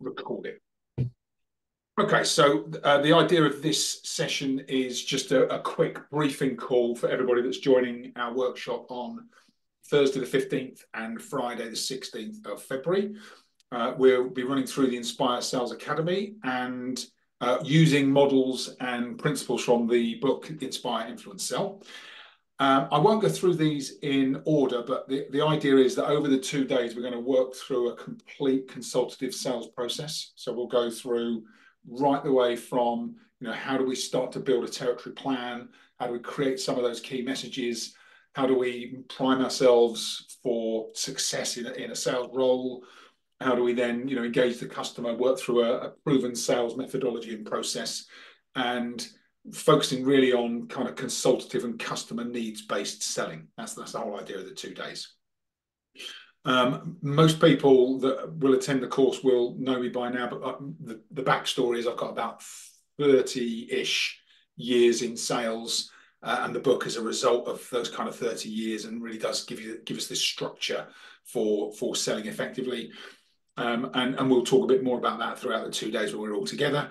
record it. Okay, so the idea of this session is just a quick briefing call for everybody that's joining our workshop on Thursday the 15th and Friday the 16th of February. We'll be running through the Inspire Sales Academy and using models and principles from the book Inspire, Influence, Sell. I won't go through these in order, but the idea is that over the 2 days, we're going to work through a complete consultative sales process. So we'll go through right the way from, how do we start to build a territory plan? How do we create some of those key messages? How do we prime ourselves for success in a sales role? How do we then, engage the customer, work through a proven sales methodology and process, and focusing really on kind of consultative and customer needs-based selling. That's the whole idea of the 2 days. Most people that will attend the course will know me by now, but the backstory is I've got about 30-ish years in sales, and the book is a result of those kind of 30 years and really does give us this structure for selling effectively. And we'll talk a bit more about that throughout the 2 days when we're all together.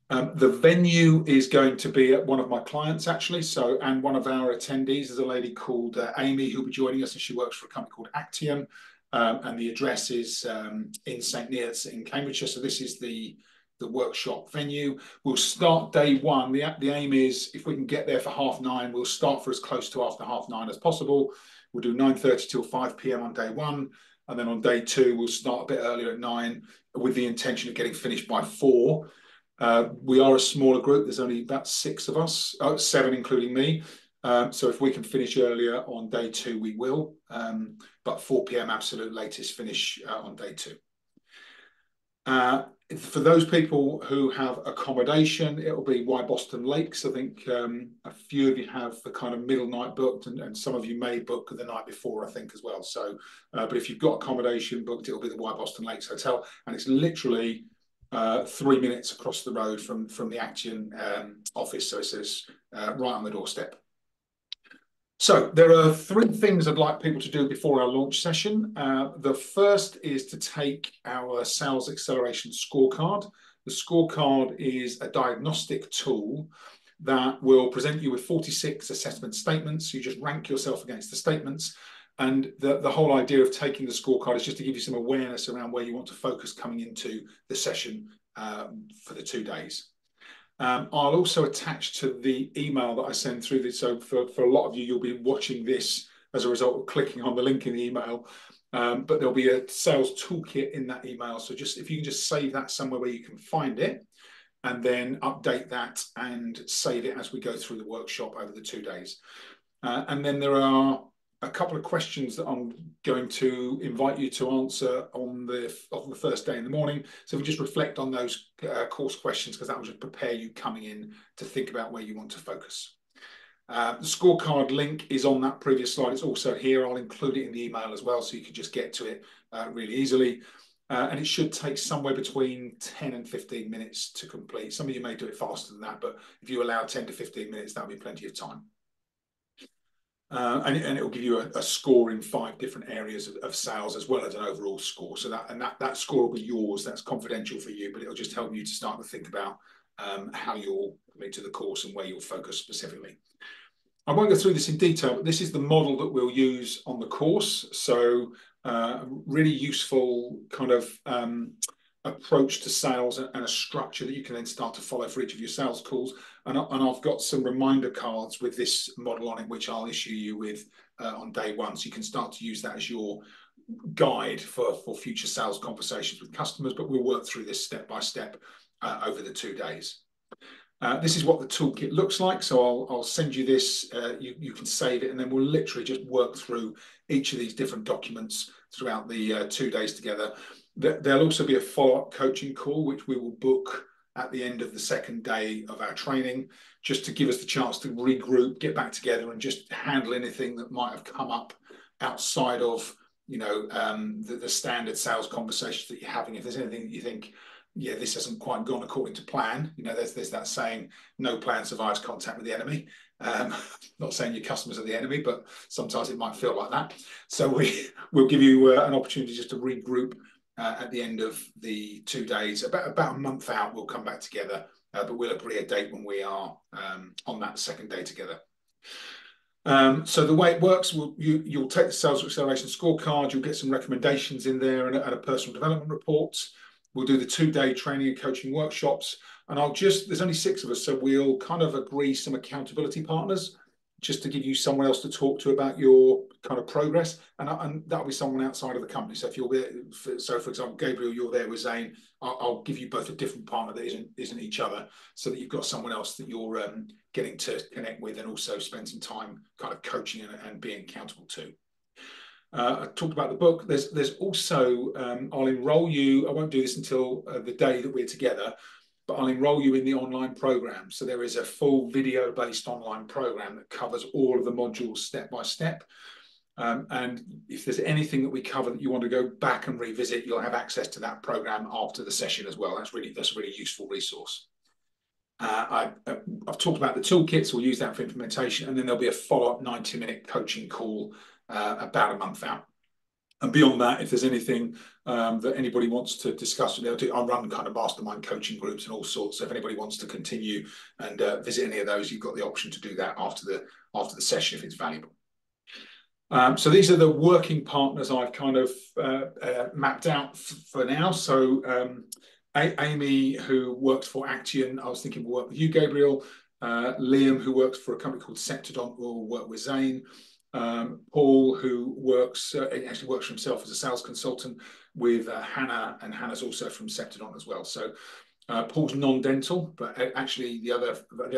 The venue is going to be at one of my clients, actually. And one of our attendees is a lady called Amy, who'll be joining us, and she works for a company called Actium. And the address is in St Neots in Cambridgeshire. So this is the workshop venue. We'll start day one. The aim is, if we can get there for 9:30, we'll start for as close to after 9:30 as possible. We'll do 9:30 till 5 p.m. on day one. And then on day two, we'll start a bit earlier at 9 with the intention of getting finished by 4. We are a smaller group. There's only about 6 of us, 7 including me. So if we can finish earlier on day 2, we will. But 4 p.m. absolute latest finish on day 2. For those people who have accommodation, it'll be Why Boston Lakes. I think a few of you have the kind of middle night booked, and some of you may book the night before, I think, as well. So, but if you've got accommodation booked, it'll be the Why Boston Lakes Hotel, and it's literally 3 minutes across the road from the Actium office. So it's right on the doorstep. So there are 3 things I'd like people to do before our launch session. The first is to take our Sales Acceleration Scorecard. The scorecard is a diagnostic tool that will present you with 46 assessment statements. You just rank yourself against the statements. And the whole idea of taking the scorecard is just to give you some awareness around where you want to focus coming into the session for the 2 days. I'll also attach to the email that I send through this. So for a lot of you, you'll be watching this as a result of clicking on the link in the email. But there'll be a sales toolkit in that email. So just if you can just save that somewhere where you can find it, and then update that and save it as we go through the workshop over the 2 days. And then there are a couple of questions that I'm going to invite you to answer on the first day in the morning. So we just reflect on those course questions, because that will just prepare you coming in to think about where you want to focus. The scorecard link is on that previous slide. It's also here. I'll include it in the email as well, so you can just get to it really easily. And it should take somewhere between 10 and 15 minutes to complete. Some of you may do it faster than that, but if you allow 10 to 15 minutes, that'll be plenty of time. And it will give you a score in 5 different areas of sales, as well as an overall score. So that score will be yours. That's confidential for you, but it'll just help you to start to think about how you'll commit to the course and where you'll focus specifically. I won't go through this in detail, but this is the model that we'll use on the course. So really useful kind of approach to sales and a structure that you can then start to follow for each of your sales calls. And I've got some reminder cards with this model on it, which I'll issue you with on day 1. So you can start to use that as your guide for future sales conversations with customers. But we'll work through this step by step over the 2 days. This is what the toolkit looks like. So I'll send you this. You can save it, and then we'll literally just work through each of these different documents throughout the 2 days together. There'll also be a follow-up coaching call, which we will book at the end of the 2nd day of our training, just to give us the chance to regroup, get back together, and just handle anything that might have come up outside of the standard sales conversations that you're having. If there's anything that you think, yeah, this hasn't quite gone according to plan, there's that saying, no plan survives contact with the enemy. Not saying your customers are the enemy, but sometimes it might feel like that. So we'll give you an opportunity just to regroup at the end of the 2 days, about a month out, we'll come back together, but we'll agree a date when we are on that second day together. So the way it works, you'll take the Sales Acceleration Scorecard, you'll get some recommendations in there and a personal development report. We'll do the 2-day training and coaching workshops. And there's only 6 of us, so we'll kind of agree some accountability partners just to give you someone else to talk to about your kind of progress. And that'll be someone outside of the company. So if you're there, so for example, Gabriel, you're there with Zane, I'll give you both a different partner that isn't each other, so that you've got someone else that you're getting to connect with and also spend some time kind of coaching and being accountable to. I talked about the book. There's also, I'll enroll you. I won't do this until the day that we're together, but I'll enroll you in the online program. So there is a full video-based online program that covers all of the modules step by step. And if there's anything that we cover that you want to go back and revisit, you'll have access to that program after the session as well. That's a really useful resource. I've talked about the toolkit, so we'll use that for implementation, and then there'll be a follow-up 90-minute coaching call about a month out. And beyond that, if there's anything that anybody wants to discuss, I run kind of mastermind coaching groups and all sorts. So if anybody wants to continue and visit any of those, you've got the option to do that after the session if it's valuable. So these are the working partners I've kind of mapped out for now. So Amy, who works for Action, I was thinking will work with you, Gabriel. Liam, who works for a company called Septodont, will work with Zane. Paul, who actually works for himself as a sales consultant with Hannah, and Hannah's also from Septodont as well. So Paul's non-dental, but actually the other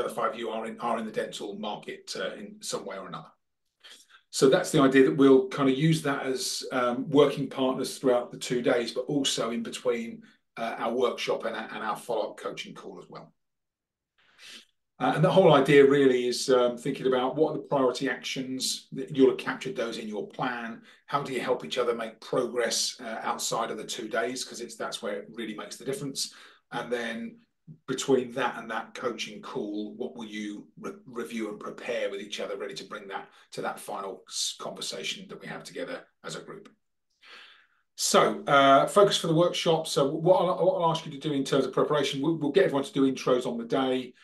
5 of you are in the dental market in some way or another. So that's the idea, that we'll kind of use that as working partners throughout the 2 days, but also in between our workshop and our follow-up coaching call as well. And the whole idea really is thinking about what are the priority actions that you'll have captured those in your plan. How do you help each other make progress outside of the 2 days? Because that's where it really makes the difference. And then between that and that coaching call, what will you review and prepare with each other, ready to bring that to that final conversation that we have together as a group? So focus for the workshop. So what I'll ask you to do in terms of preparation, we'll get everyone to do intros on the day.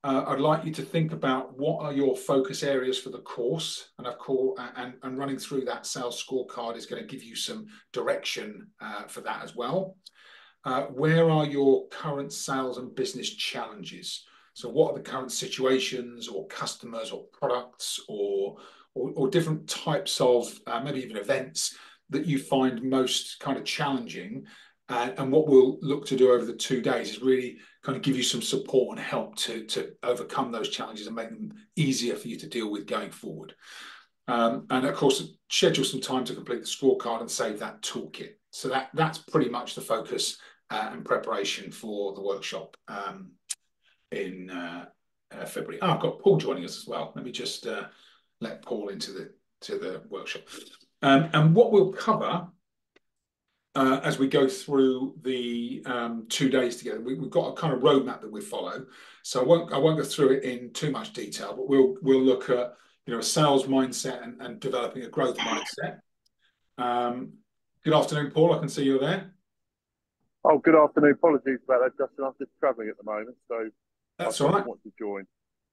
I'd like you to think about what are your focus areas for the course, and running through that sales scorecard is going to give you some direction for that as well. Where are your current sales and business challenges? So what are the current situations or customers or products or different types of maybe even events that you find most kind of challenging? And what we'll look to do over the 2 days is really kind of give you some support and help to overcome those challenges and make them easier for you to deal with going forward. And of course, schedule some time to complete the scorecard and save that toolkit. So that's pretty much the focus and preparation for the workshop in February. I've got Paul joining us as well. Let me just let Paul into the workshop. And what we'll cover as we go through the 2 days together, we've got a kind of roadmap that we follow. So I won't go through it in too much detail, but we'll look at a sales mindset and developing a growth mindset. Good afternoon, Paul. I can see you're there. Oh, good afternoon. Apologies about that, Justin. I'm just travelling at the moment, so that's all right. I want to join.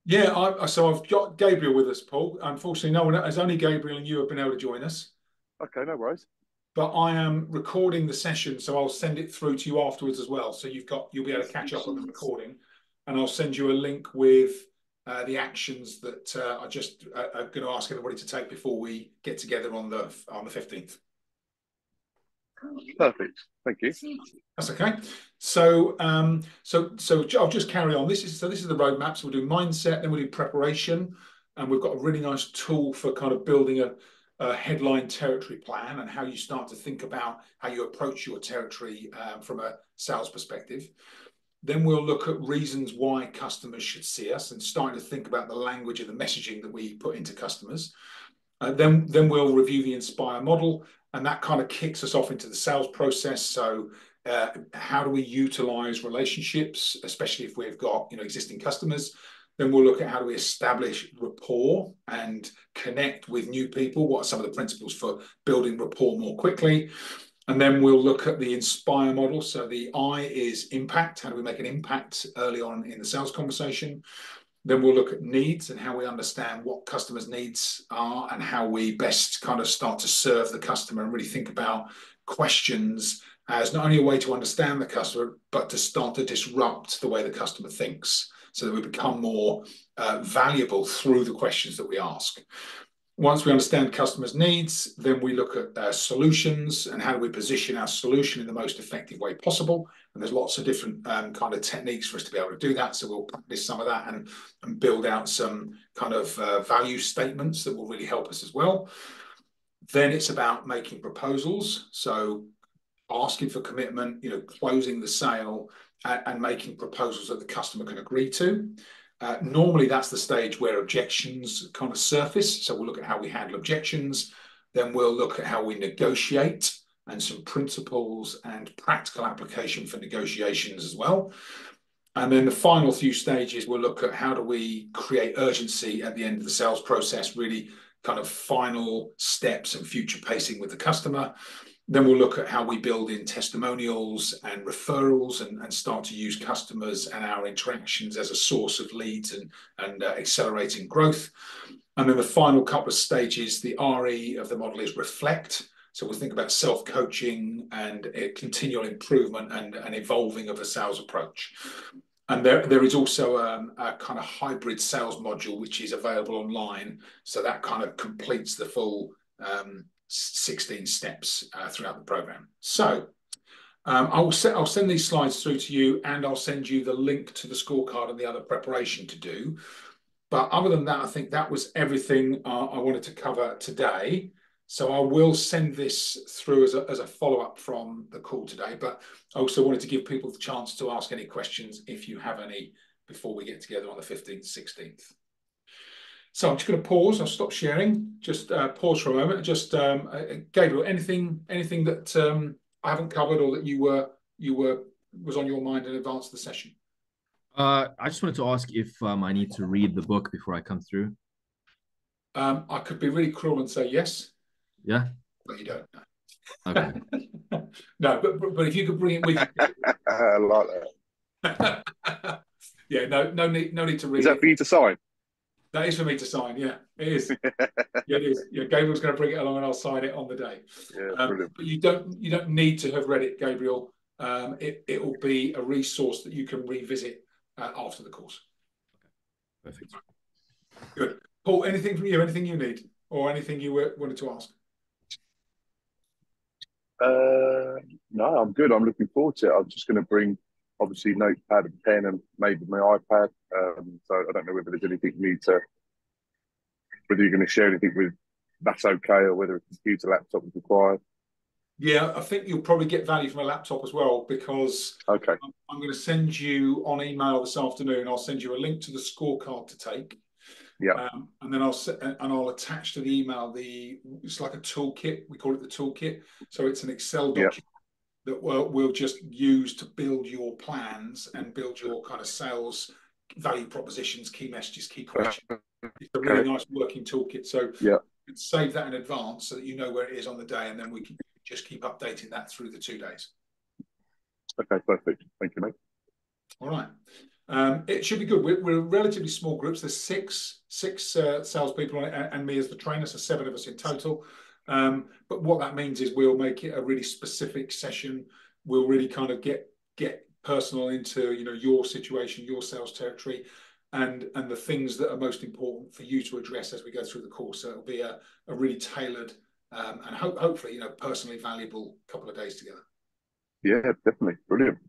Yeah, so I've got Gabriel with us, Paul. Unfortunately, there's only Gabriel and you have been able to join us. Okay, no worries. But I am recording the session, so I'll send it through to you afterwards as well. So you'll be able to catch up on the recording, and I'll send you a link with the actions that I'm just going to ask everybody to take before we get together on the 15th. Perfect. Thank you. That's okay. So I'll just carry on. This is the roadmap. So we'll do mindset, then we'll do preparation, and we've got a really nice tool for kind of building a headline territory plan and how you start to think about how you approach your territory from a sales perspective. Then we'll look at reasons why customers should see us and starting to think about the language and the messaging that we put into customers. Then we'll review the Inspire model, and that kind of kicks us off into the sales process. So how do we utilize relationships, especially if we've got existing customers? Then we'll look at how do we establish rapport and connect with new people. What are some of the principles for building rapport more quickly? And then we'll look at the inspire model. So the I is impact. How do we make an impact early on in the sales conversation? Then we'll look at needs and how we understand what customers' needs are and how we best kind of start to serve the customer and really think about questions as not only a way to understand the customer, but to start to disrupt the way the customer thinks so that we become more valuable through the questions that we ask. Once we understand customers' needs, then we look at solutions and how do we position our solution in the most effective way possible. And there's lots of different kind of techniques for us to be able to do that. So we'll practice some of that and build out some kind of value statements that will really help us as well. Then it's about making proposals. So asking for commitment, closing the sale and making proposals that the customer can agree to. Normally, that's the stage where objections kind of surface. So we'll look at how we handle objections. Then we'll look at how we negotiate and some principles and practical application for negotiations as well. And then the final few stages, we'll look at how do we create urgency at the end of the sales process, really kind of final steps and future pacing with the customer. Then we'll look at how we build in testimonials and referrals and start to use customers and our interactions as a source of leads and accelerating growth. And then the final couple of stages, the RE of the model is reflect. So we'll think about self-coaching and continual improvement and evolving of a sales approach. And there is also a kind of hybrid sales module, which is available online. So that kind of completes the full 16 steps throughout the program. So I'll send these slides through to you, and I'll send you the link to the scorecard and the other preparation to do. But other than that, I think that was everything I wanted to cover today. So I will send this through as a follow-up from the call today. But I also wanted to give people the chance to ask any questions if you have any before we get together on the 15th, 16th. So I'm just going to pause. I'll stop sharing. Just pause for a moment. Just Gabriel, anything that I haven't covered or that was on your mind in advance of the session? I just wanted to ask if I need to read the book before I come through. I could be really cruel and say yes. Yeah, but you don't. Okay. No, but if you could bring it with you. I like that. Yeah, no need to read. Is that for you to sign? That is for me to sign. Yeah, it is. Yeah, it is. Yeah, Gabriel's going to bring it along, and I'll sign it on the day. Yeah, brilliant. But you don't need to have read it, Gabriel. It will be a resource that you can revisit after the course. Okay. Perfect. Good. Paul, anything from you? Anything you need, or anything you wanted to ask? No, I'm good. I'm looking forward to it. I'm just going to bring, obviously, notepad and pen and maybe my iPad. So I don't know whether there's anything you need to, whether you're going to share anything with, that's okay, or whether a computer, laptop is required. Yeah, I think you'll probably get value from a laptop as well, because okay. I'm going to send you on email this afternoon. I'll send you a link to the scorecard to take. Yeah. And then I'll attach to the email it's like a toolkit. We call it the toolkit. So it's an Excel document that we'll just use to build your plans and build your kind of sales value propositions, key messages, key questions. It's a really nice working toolkit. So save that in advance so that you know where it is on the day, and then we can just keep updating that through the 2 days. Okay, perfect. Thank you, mate. All right. It should be good. We're relatively small groups. There's six salespeople on it, and me as the trainer, so 7 of us in total. But what that means is we'll make it a really specific session. We'll really kind of get personal into your situation, your sales territory, and the things that are most important for you to address as we go through the course. So it'll be a really tailored and hopefully personally valuable couple of days together. Yeah, definitely. Brilliant.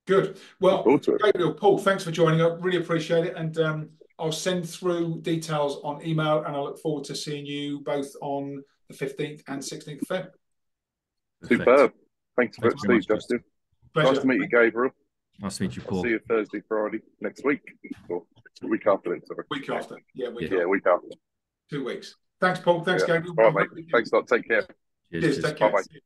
Good. Well, Gabriel, Paul, thanks for joining up. Really appreciate it. And I'll send through details on email, and I look forward to seeing you both on the 15th and 16th of February. Superb. Thanks for it, Steve, Justin. Pleasure. Nice to meet you, Gabriel. Nice to meet you, Paul. I'll see you Thursday, Friday next week. Or the week after then, sorry. Week after. Yeah, week after. 2 weeks. 2 weeks. Thanks, Paul. Thanks, Gabriel. All right, mate. Thanks a lot. Take care. Cheers. Take care. Bye-bye.